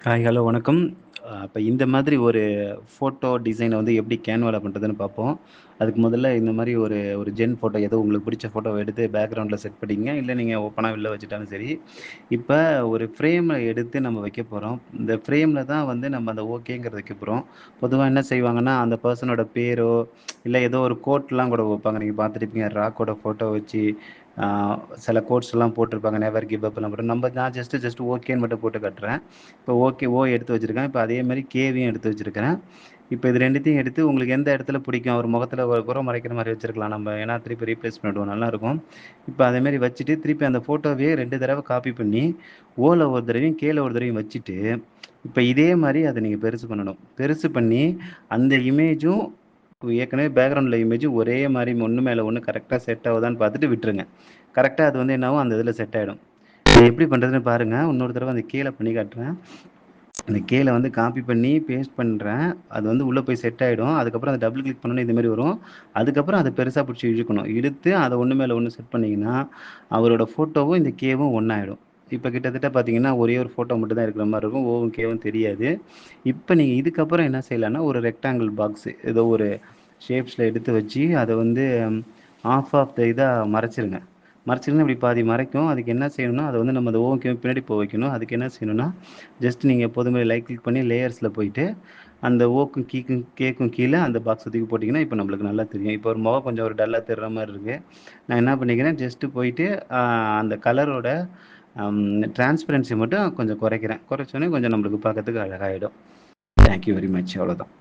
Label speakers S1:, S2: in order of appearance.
S1: Hi, hello வணக்கம். இப்ப இந்த மாதிரி ஒரு ஃபோட்டோ டிசைன வந்து எப்படி கேன்வால பண்றதுன்னு பார்ப்போம். அதுக்கு முதல்ல இந்த மாரி ஒரு ஒரு ஜென் ஃபோட்டோ ஏதோ உங்களுக்கு பிடிச்ச ஃபோட்டோவ எடுத்து பேக்கிரவுண்ட்ல செட் பண்ணிக்கங்க. இல்ல நீங்க ஓப்பனா வெளில வச்சுட்டாலும் சரி. இப்ப ஒரு ஃப்ரேம எடுத்து நம்ம வைக்க போறோம். இந்த ஃப்ரேம்ல தான் வந்து நம்ம அந்த ஓகேங்கிறத வைக்க போறோம். பொதுவா என்ன செய்வாங்கன்னா, அந்த பெர்சனோட பேரோ, இல்ல ஏதோ ஒரு கோட்லாம் கூட வைப்பாங்க. நீங்க பார்த்துருப்பீங்க. ராக்கோட ஃபோட்டோ வச்சு, ஆ சில கோட்ஸ்லாம் போட்டிருப்பாங்க. நெவர் கிவ் அப்லாம் போட்டு. நான் ஜஸ்ட் ஓகேன்னு மட்டும் போட்டு காட்டுறேன். இப்போ ஓகே, ஓ எடுத்து வச்சிருக்கேன். இப்ப அதே மாரி கேவையும் எடுத்து வச்சிருக்கிறேன். இப்ப இது 2த்தையும் எடுத்து உங்களுக்கு எந்த இடத்துல பிடிக்கும்? அவர் முகத்துல ஒரு புறம் மறைக்கிற மாரி வச்சிருக்கலாம் நம்ம. ஏன்னா திருப்பி ரீப்ளேஸ் பண்ணிடுவோம். நல்லாருக்கும். இப்ப அதே மாரி வச்சுட்டு, திருப்பி அந்த ஃபோட்டோவயே 2 தடவ காப்பி பண்ணி, ஓல ஒரு தடவையும், கேல ஒரு தடவையும் வச்சுட்டு, இப்ப இதே மாரி அத நீங்க பெருசு பண்ணணும். பெருசு பண்ணி, அந்த இமேஜும் ஏற்கனவே பேக்கிரவுண்ட்ல இமேஜும் ஒரே மாரி ஒண்ணு மேல ஒண்ணு கரெக்ட்டா செட் ஆவுதான்னு பார்த்துட்டு விட்டுருங்க. கரெக்ட்டா அது வந்து என்னாகும், அந்த இதுல செட் ஆயிடும். இத எப்படி பண்றதுன்னு பாருங்க. இன்னொரு தடவ அந்த கீழ பண்ணி காட்டுறேன். அந்த கீழ வந்து காப்பி பண்ணி பேஸ்ட் பண்றேன். அது வந்து உள்ள போய் செட் ஆயிடும். அதுக்கப்புறம் அத டபுள் கிளிக் பண்ணோனே இந்த மாரி வரும். அதுக்கப்புறம் அத பெருசா புடிச்சு இழுக்கணும். இழுத்து அத ஒண்ணு மேல ஒண்ணு செட் பண்ணீங்கன்னா, அவரோட ஃபோட்டோவும் இந்த கேவும் ஒண்ணாயிடும். இப்ப கிட்டத்தட்ட பார்த்தீங்கன்னா, ஒரே ஒரு ஃபோட்டோ மட்டும் தான் இருக்கிற மாரி இருக்கும். ஓவும், கேவும் தெரியாது. இப்ப நீங்க இதுக்கப்புறம் என்ன செய்யலான்னா, ஒரு ரெக்டாங்கிள் பாக்ஸ் ஏதோ ஒரு ஷேப்ஸ்ல எடுத்து வச்சு, அத வந்து ஆஃப் த இதா மறைச்சிருங்க. மறைச்சிருந்தா இப்படி பாதி மறைக்கும். அதுக்கு என்ன செய்யணும்னா, அத வந்து நம்ம அந்த ஓவும், கேவும் பின்னாடி வைக்கணும். அதுக்கு என்ன செய்யணும்னா, ஜஸ்ட் நீங்க எப்போதும் மாரி ரைட் கிளிக் பண்ணி லேயர்ஸ்ல போயிட்டு, அந்த ஓக்கும், கேக்கும் கீழ அந்த பாக்ஸ தூக்கி போட்டீங்கன்னா, இப்ப நம்மளுக்கு நல்லா தெரியும். இப்ப ஒரு முகம் கொஞ்சம் ஒரு டல்லா தெரிற மாரி இருக்கு. நான் என்ன பண்ணிக்கிறேன், ஜஸ்ட் போயிட்டு அ அந்த கலரோட அம் டிரான்ஸ்பரன்சி மட்டும் கொஞ்சம் குறைக்கிறேன். குறைச்சோனே கொஞ்சம் நம்மளுக்கு பார்க்கறதுக்கு அழகாயிடும். Thank you very much. அவ்வளோதான்.